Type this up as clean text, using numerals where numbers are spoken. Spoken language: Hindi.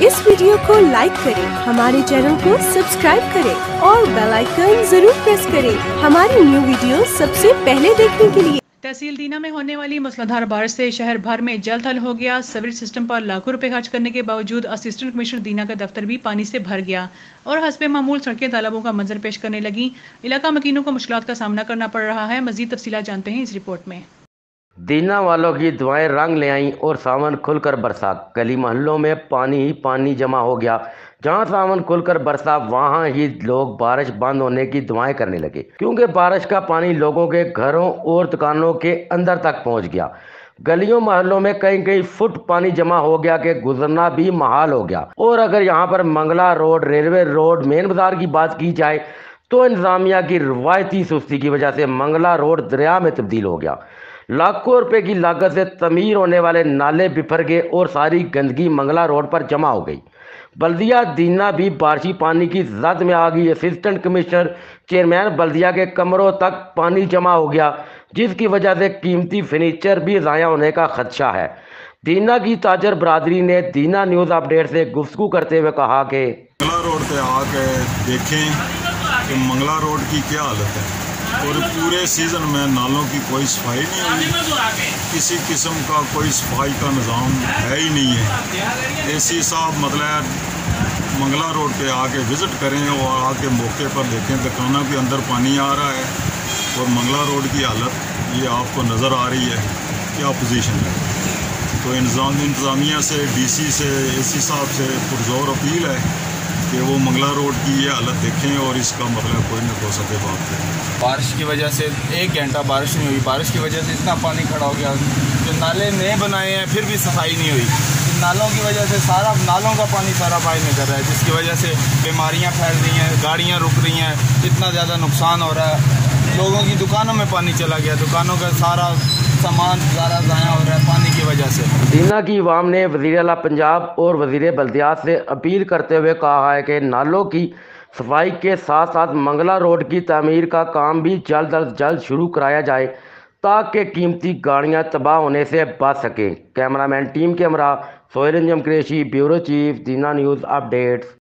इस वीडियो को लाइक करें, हमारे चैनल को सब्सक्राइब करें और बेल आइकन जरूर प्रेस करें हमारी न्यू वीडियो सबसे पहले देखने के लिए। तहसील दीना में होने वाली मूसलाधार बारिश से शहर भर में जल थल हो गया। सिविल सिस्टम पर लाखों रुपए खर्च करने के बावजूद असिस्टेंट कमिश्नर दीना का दफ्तर भी पानी से भर गया और हस्बे मामूल सड़कें तालाबों का मंजर पेश करने लगी। इलाका मकीनों को मुश्किलात का सामना करना पड़ रहा है। मजीद तफसीलात जानते हैं इस रिपोर्ट में। दीना वालों की दुआएं रंग ले आईं और सावन खुलकर बरसा। गली मोहल्लों में पानी ही पानी जमा हो गया। जहां सावन खुलकर बरसा वहां ही लोग बारिश बंद होने की दुआएं करने लगे, क्योंकि बारिश का पानी लोगों के घरों और दुकानों के अंदर तक पहुंच गया। गलियों मोहल्लों में कई कई फुट पानी जमा हो गया कि गुजरना भी महाल हो गया। और अगर यहाँ पर Mangla road, railway road, main बाजार की बात की जाए तो इंतजामिया की रवायती सुस्ती की वजह से मंगला रोड दरिया में तब्दील हो गया। लाखों रुपए की लागत से तमीर होने वाले नाले बिफर गए और सारी गंदगी मंगला रोड पर जमा हो गई। बल्दिया दीना भी बारिशी पानी की जद में आ गई। असिस्टेंट कमिश्नर चेयरमैन बल्दिया के कमरों तक पानी जमा हो गया, जिसकी वजह से कीमती फर्नीचर भी ज़ाया होने का खदशा है। दीना की ताजर बरादरी ने दीना न्यूज़ अपडेट से गुफ्तगू करते हुए कहा कि मंगला रोड पे आके देखें कि मंगला रोड की क्या हालत है और पूरे सीज़न में नालों की कोई सफाई नहीं हुई। किसी किस्म का कोई सफाई का निज़ाम है ही नहीं है। एसी साहब मतलब मंगला रोड पे आके विज़िट करें और आके मौके पर देखें दुकानों के अंदर पानी आ रहा है और मंगला रोड की हालत ये आपको नज़र आ रही है। क्या पोजीशन है। तो इंतज़ामिया से, डीसी से, एसी साहब से पुरजोर अपील है कि वो मंगला रोड की ये हालत देखें और इसका मतलब कोई न हो सके बात करें। बारिश की वजह से 1 घंटा बारिश नहीं हुई। बारिश की वजह से इतना पानी खड़ा हो गया। जो नाले नए बनाए हैं फिर भी सफाई नहीं हुई। नालों की वजह से सारा नालों का पानी सारा बाहर निकल रहा है, जिसकी वजह से बीमारियां फैल रही हैं, गाड़ियां रुक रही हैं, इतना ज़्यादा नुकसान हो रहा है। लोगों की दुकानों में पानी चला गया, दुकानों का सारा सामान सारा ज़ाया हो रहा है पानी की वजह से। दीना की अवाम ने वज़ीर आला पंजाब और वज़ीर बल्दियात से अपील करते हुए कहा है कि नालों की सफाई के साथ साथ मंगला रोड की तामीर का काम भी जल्द अज जल्द शुरू कराया जाए, ताकि कीमती गाड़ियां तबाह होने से बच सकें। कैमरामैन टीम के हमरा सोहेल अंजम कुरैशी, ब्यूरो चीफ, दीना न्यूज़ अपडेट्स।